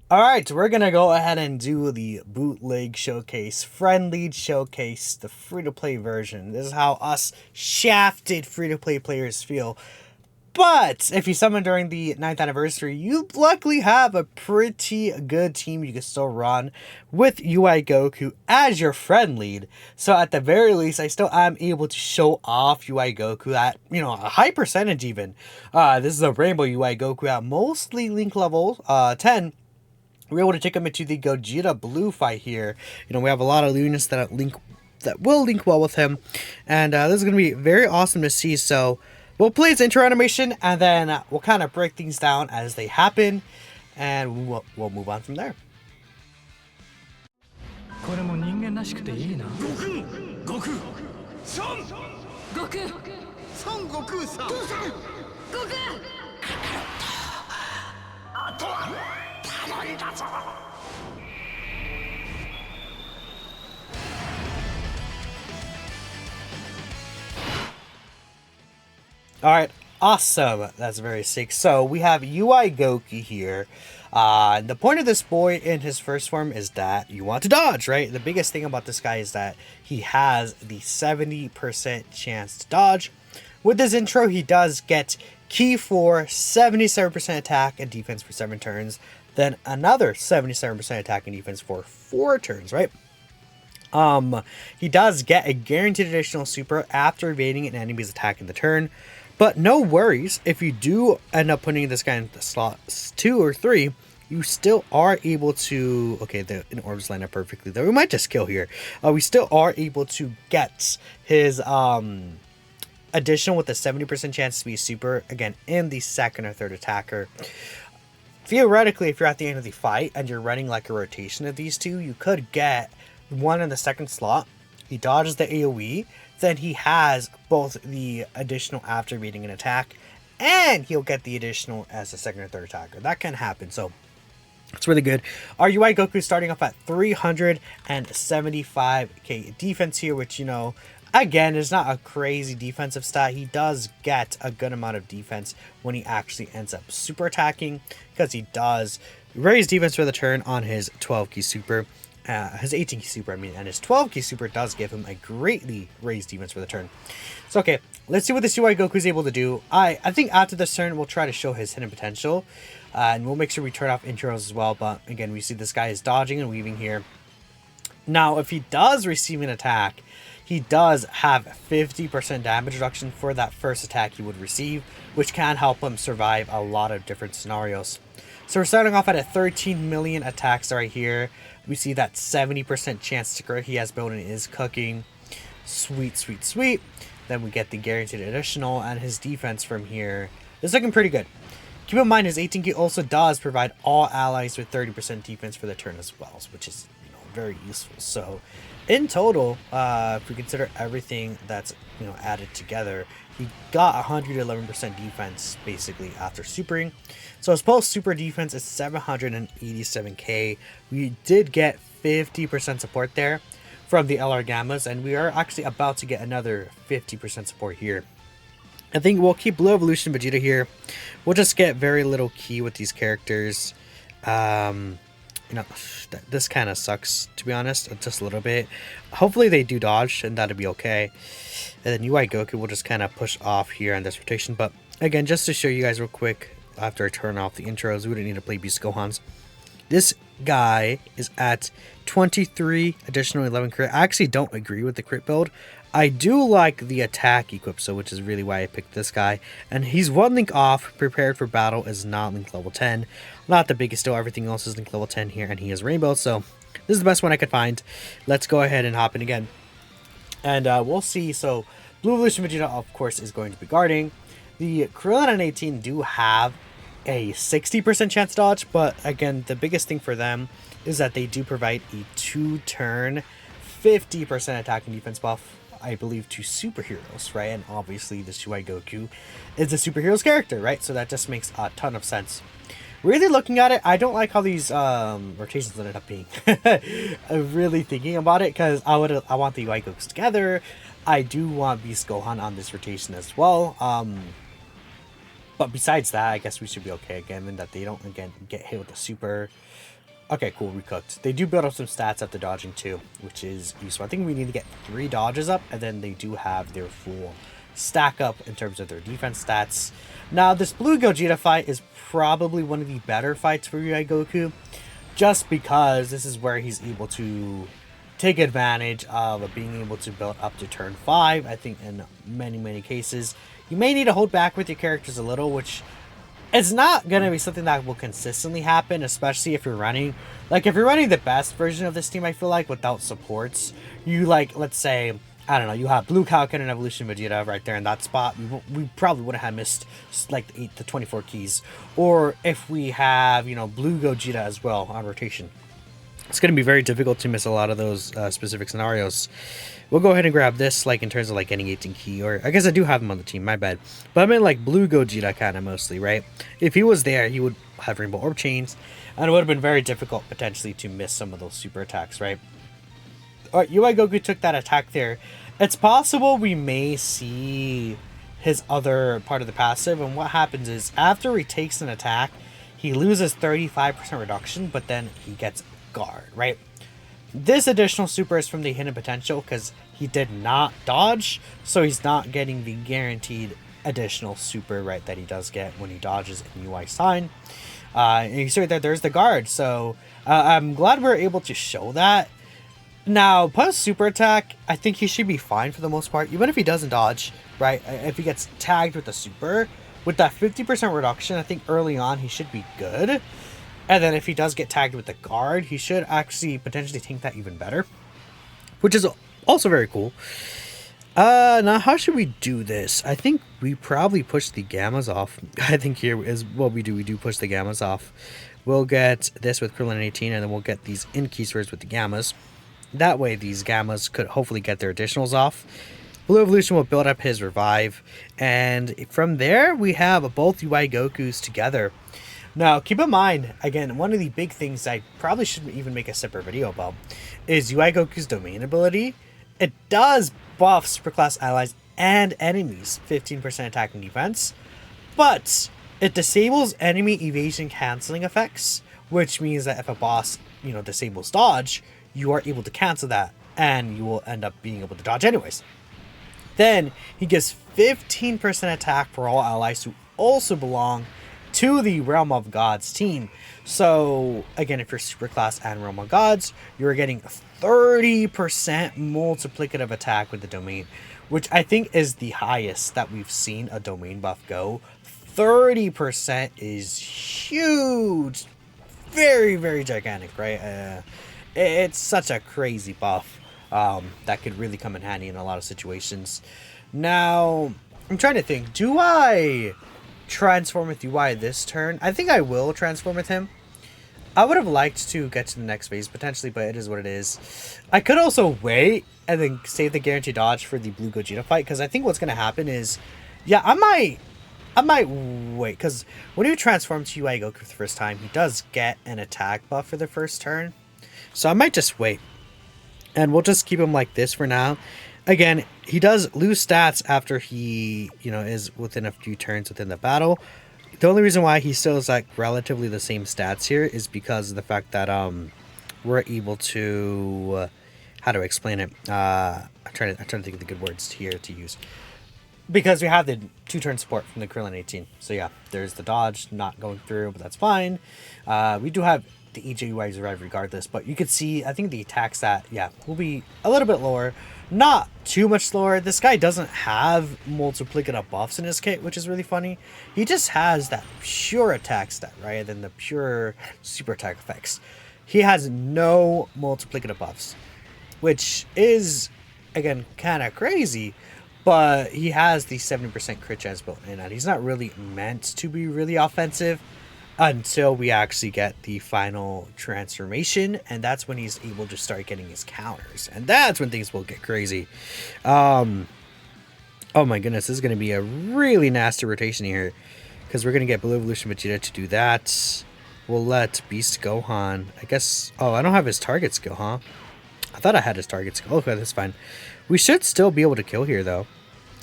Alright, we're gonna go ahead and do the bootleg showcase, friendly showcase, the free-to-play version. This is how us shafted free-to-play players feel. But if you summon during the 9th anniversary, you luckily have a pretty good team you can still run with UI Goku as your friend lead. So at the very least, I still am able to show off UI Goku at, a high percentage even. This is a Rainbow UI Goku at mostly Link level 10. We're able to take him into the Gogeta Blue fight here. We have a lot of units that will link well with him, and this is going to be very awesome to see. So we'll play his intro animation, and then we'll kind of break things down as they happen, and we'll move on from there. これも人間らしくていいな。悟空、悟空、孫悟空、孫悟空さん、父さん、悟空。あとは頼んだぞ。Alright, awesome. That's very sick. So we have UI Goku here. The point of this boy in his first form is that you want to dodge, right? The biggest thing about this guy is that he has the 70% chance to dodge. With this intro, he does get Ki for 77% attack and defense for 7 turns. Then another 77% attack and defense for 4 turns, right? He does get a guaranteed additional super after evading an enemy's attack in the turn. But no worries, if you do end up putting this guy in the slots 2 or 3, you still are able to... Okay, the orbs line up perfectly, though. We might just kill here. We still are able to get his additional with a 70% chance to be super, again, in the 2nd or 3rd attacker. Theoretically, if you're at the end of the fight and you're running like a rotation of these two, you could get one in the 2nd slot. He dodges the AoE. Then he has both the additional after beating an attack, and he'll get the additional as a 2nd or 3rd attacker. That can happen, so it's really good. Our UI Goku starting off at 375k defense here, which, again, is not a crazy defensive stat. He does get a good amount of defense when he actually ends up super attacking, because he does raise defense for the turn on his 12k super. His 18 key super, and his 12 key super does give him a greatly raised defense for the turn. So, okay, let's see what this UI Goku is able to do. I think after this turn, we'll try to show his hidden potential, and we'll make sure we turn off intros as well. But again, we see this guy is dodging and weaving here. Now, if he does receive an attack, he does have 50% damage reduction for that first attack he would receive, which can help him survive a lot of different scenarios. So we're starting off at a 13 million attacks right here. We see that 70% chance to crit he has built in is cooking. Sweet, sweet, sweet. Then we get the guaranteed additional, and his defense from here is looking pretty good. Keep in mind his 18k also does provide all allies with 30% defense for the turn as well, which is very useful. So in total, if we consider everything that's added together, he got 111% defense basically after supering. So his post super defense is 787k. We did get 50% support there from the LR Gammas, and we are actually about to get another 50% support here. I think we'll keep Blue Evolution Vegeta here. We'll just get very little key with these characters. This kind of sucks, to be honest, just a little bit. Hopefully they do dodge, and that'll be okay. And then UI Goku will just kind of push off here on this rotation. But again, just to show you guys real quick, after I turn off the intros, we don't need to play Beast Gohans. This guy is at 23 additional 11 crit. I actually don't agree with the crit build. I do like the attack equip, so which is really why I picked this guy. And he's 1 link off. Prepared for battle is not link level 10. Not the biggest deal. Everything else is link level 10 here, and he is Rainbow. So this is the best one I could find. Let's go ahead and hop in again. And we'll see. So Blue Evolution Vegeta, of course, is going to be guarding. The Krillin and 18 do have a 60% chance to dodge, but again, the biggest thing for them is that they do provide a 2-turn 50% attack and defense buff, I believe, to superheroes, right? And obviously this UI Goku is a superheroes character, right? So that just makes a ton of sense. Really looking at it, I don't like how these rotations ended up being. I'm really thinking about it, because I want the UI Gokus together. I do want Beast Gohan on this rotation as well. But besides that, I guess we should be okay again, and that they don't again get hit with the super. Okay, cool, recooked. They do build up some stats after dodging too, which is useful. I think we need to get 3 dodges up, and then they do have their full stack up in terms of their defense stats. Now, this Blue Gogeta fight is probably one of the better fights for UI Goku, just because this is where he's able to take advantage of being able to build up to turn 5. I think in many cases, you may need to hold back with your characters a little, which it's not going to be something that will consistently happen, especially if you're running, like, if you're running the best version of this team, I feel like, without supports. You, like, let's say, I don't know, you have Blue Falcon and Evolution Vegeta right there in that spot. We probably would have missed, like, the 8 to 24 keys. Or if we have, you know, Blue Gogeta as well on rotation. It's going to be very difficult to miss a lot of those specific scenarios. We'll go ahead and grab this, like, in terms of, like, getting 18 key, or I guess I do have him on the team, my bad. But I mean, like, Blue Gogeta kind of mostly, right? If he was there, he would have Rainbow Orb Chains, and it would have been very difficult, potentially, to miss some of those super attacks, right? Alright, UI Goku took that attack there. It's possible we may see his other part of the passive, and what happens is, after he takes an attack, he loses 35% reduction, but then he gets guard, right? This additional super is from the hidden potential because he did not dodge, so he's not getting the guaranteed additional super, right, that he does get when he dodges in UI sign. And you see right there, there's the guard, so I'm glad we're able to show that. Now, post super attack, I think he should be fine for the most part, even if he doesn't dodge, right? If he gets tagged with the super, with that 50% reduction, I think early on he should be good. And then if he does get tagged with the guard, he should actually potentially tank that even better, which is also very cool. Now how should we do this? I think we probably push the gammas off. I think here is what we do. We do push the gammas off. We'll get this with Krillin 18, and then we'll get these in keystores with the gammas. That way these gammas could hopefully get their additionals off. Blue Evolution will build up his revive, and from there we have both UI Gokus together. Now, keep in mind, again, one of the big things I probably should even make a separate video about is UI Goku's domain ability. It does buff superclass allies and enemies 15% attack and defense, but it disables enemy evasion canceling effects, which means that if a boss, you know, disables dodge, you are able to cancel that, and you will end up being able to dodge anyways. Then, he gives 15% attack for all allies who also belong to the Realm of Gods team. So again, if you're Superclass and Realm of Gods, you're getting 30% multiplicative attack with the domain, which I think is the highest that we've seen a domain buff go. 30% is huge, very gigantic, right? It's such a crazy buff that could really come in handy in a lot of situations. Now, I'm trying to think, do I transform with UI this turn? I think I will transform with him. I would have liked to get to the next phase potentially, but it is what it is. I could also wait and then save the guaranteed dodge for the Blue Gogeta fight, because I think what's going to happen is, yeah, I might wait, because when you transform to UI Goku for the first time, he does get an attack buff for the first turn. So I might just wait, and we'll just keep him like this for now. Again, he does lose stats after he, you know, is within a few turns within the battle. The only reason why he still is like relatively the same stats here is because of the fact that we're able to how to explain it. I'm trying to think of the good words here to use, because we have the 2-turn support from the Krillin 18. So yeah, there's the dodge not going through, but that's fine. We do have the EJUI survive regardless, but you could see, I think the attack stat, yeah, will be a little bit lower. Not too much slower. This guy doesn't have multiplicative buffs in his kit, which is really funny. He just has that pure attack stat, right? And the pure super attack effects. He has no multiplicative buffs, which is, again, kind of crazy. But he has the 70% crit chance built in, and he's not really meant to be really offensive until we actually get the final transformation, and that's when he's able to start getting his counters, and that's when things will get crazy. Oh my goodness, this is going to be a really nasty rotation here, because we're going to get Blue Evolution Vegeta to do that. We'll let Beast Gohan, I guess. Oh, I don't have his target skill, huh? I thought I had his target skill. Okay, that's fine. We should still be able to kill here, though.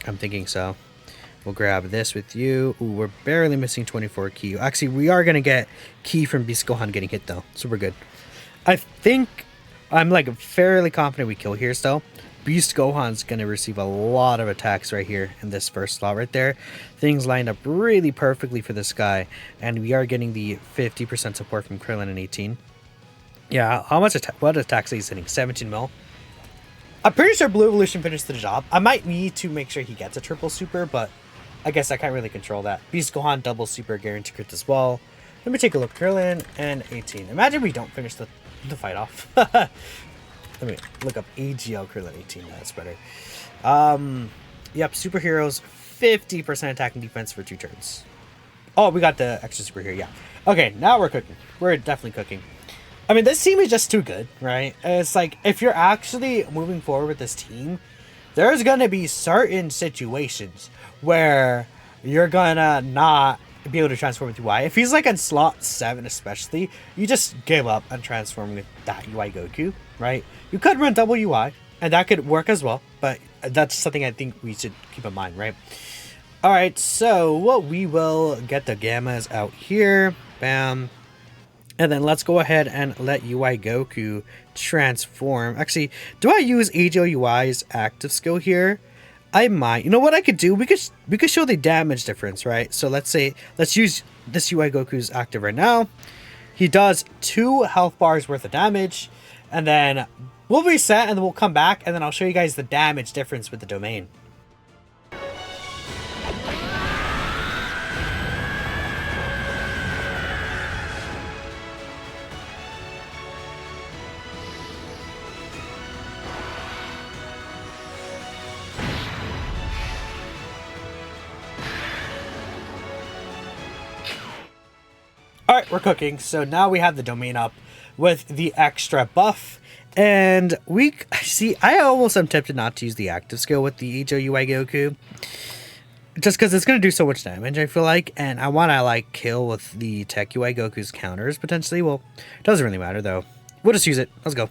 I'm thinking so. We'll grab this with you. Ooh, we're barely missing 24 ki. Actually, we are going to get ki from Beast Gohan getting hit, though. So we're good. I think I'm like fairly confident we kill here still. Beast Gohan's going to receive a lot of attacks right here in this first slot right there. Things lined up really perfectly for this guy. And we are getting the 50% support from Krillin in 18. Yeah, how much what attacks is he hitting? 17 mil? I'm pretty sure Blue Evolution finished the job. I might need to make sure he gets a triple super, but I guess I can't really control that. Beast Gohan double super guaranteed crit as well. Let me take a look. Krillin and 18. Imagine we don't finish the fight off. Let me look up AGL Krillin 18. That's better. Yep, superheroes 50% attack and defense for 2 turns. Oh, we got the extra super here. Yeah. Okay, now we're cooking. We're definitely cooking. I mean, this team is just too good, right? It's like, if you're actually moving forward with this team, there's going to be certain situations where you're going to not be able to transform with UI. If he's like in slot 7 especially, you just give up on transforming with that UI Goku, right? You could run double UI, and that could work as well, but that's something I think we should keep in mind, right? Alright, so we will get the Gammas out here. Bam. And then let's go ahead and let UI Goku transform. Actually, do I use AGL UI's active skill here? I might. You know what I could do? We could show the damage difference, right? So let's use this UI Goku's active right now. He does 2 health bars worth of damage, and then we'll reset, and then we'll come back, and then I'll show you guys the damage difference with the domain. Alright, we're cooking. So now we have the domain up with the extra buff. And I almost am tempted not to use the active skill with the HOUI Goku. Just because it's going to do so much damage, I feel like. And I want to, like, kill with the TEQ UI Goku's counters, potentially. Well, it doesn't really matter, though. We'll just use it. Let's go.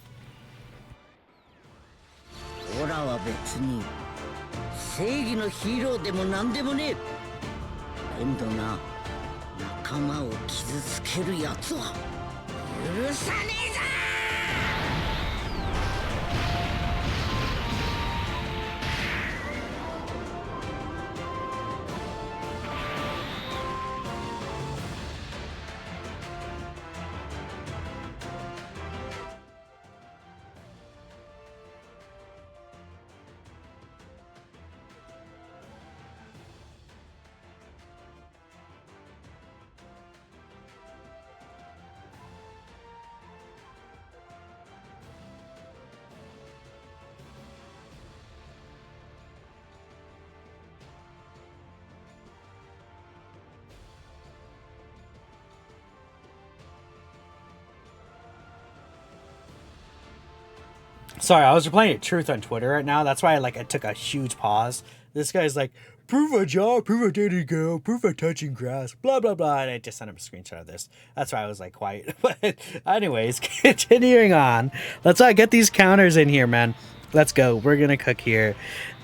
Sorry, I was replaying Truth on Twitter right now. That's why I took a huge pause. This guy's like, prove a job, prove a dating girl, prove a touching grass, blah, blah, blah. And I just sent him a screenshot of this. That's why I was like quiet. But anyways, continuing on. Let's get these counters in here, man. Let's go. We're going to cook here.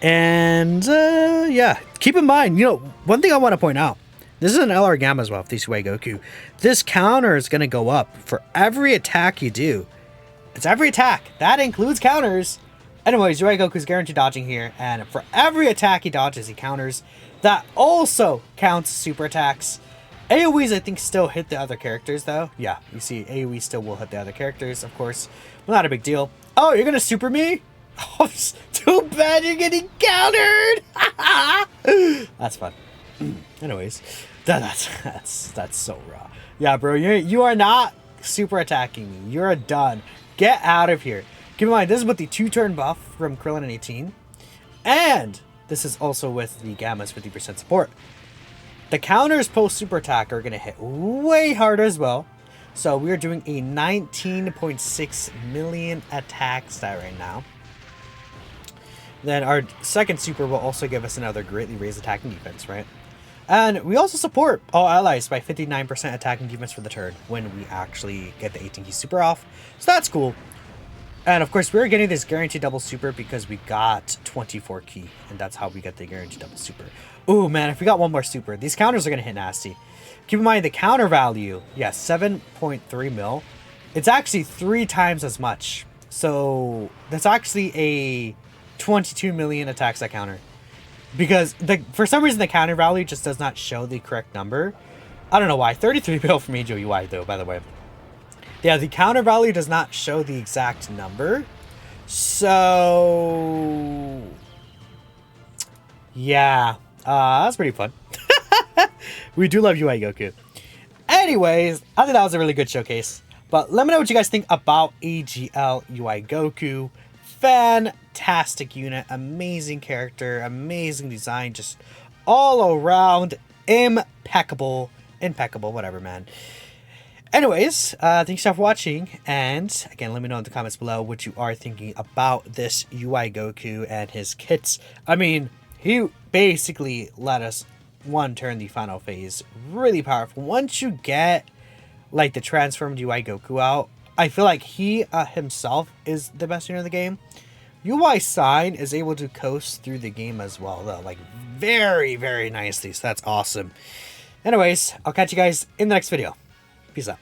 And yeah, keep in mind, one thing I want to point out. This is an LR Gamma as well, if this way Goku. This counter is going to go up for every attack you do. It's every attack. That includes counters. Anyways, UI Goku's guaranteed dodging here. And for every attack he dodges, he counters. That also counts super attacks. AoEs, I think, still hit the other characters, though. Yeah, you see, AoE still will hit the other characters, of course. Well, not a big deal. Oh, you're going to super me? Oh, too bad you're getting countered. That's fun. Anyways, that's so raw. Yeah, bro, you are not super attacking me. You're done. Get out of here. Keep in mind, this is with the 2-turn buff from Krillin and 18. And this is also with the Gamma's 50% support. The counters post super attack are going to hit way harder as well. So we are doing a 19.6 million attack stat right now. Then our second super will also give us another greatly raised attack and defense, right? And we also support all allies by 59% attack and defense for the turn when we actually get the 18 key super off. So that's cool. And of course, we're getting this guaranteed double super because we got 24 key. And that's how we get the guaranteed double super. Ooh, man, if we got one more super, these counters are going to hit nasty. Keep in mind the counter value. Yeah, 7.3 mil. It's actually 3 times as much. So that's actually a 22 million attacks that counter. Because for some reason the counter value just does not show the correct number. I don't know why. 33 mil from Angel UI though, by the way. Yeah, the counter value does not show the exact number. So yeah, that's pretty fun. We do love UI Goku. Anyways, I think that was a really good showcase. But let me know what you guys think about AGL UI Goku. Fantastic unit, amazing character, amazing design, just all around impeccable, whatever, man. Anyways, thanks for watching, and again, let me know in the comments below what you are thinking about this UI Goku and his kits. I mean, he basically let us turn the final phase really powerful. Once you get like the transformed UI Goku out, I feel like he himself is the best unit in the game. UI Sign is able to coast through the game as well, though, like very, very nicely. So that's awesome. Anyways, I'll catch you guys in the next video. Peace out.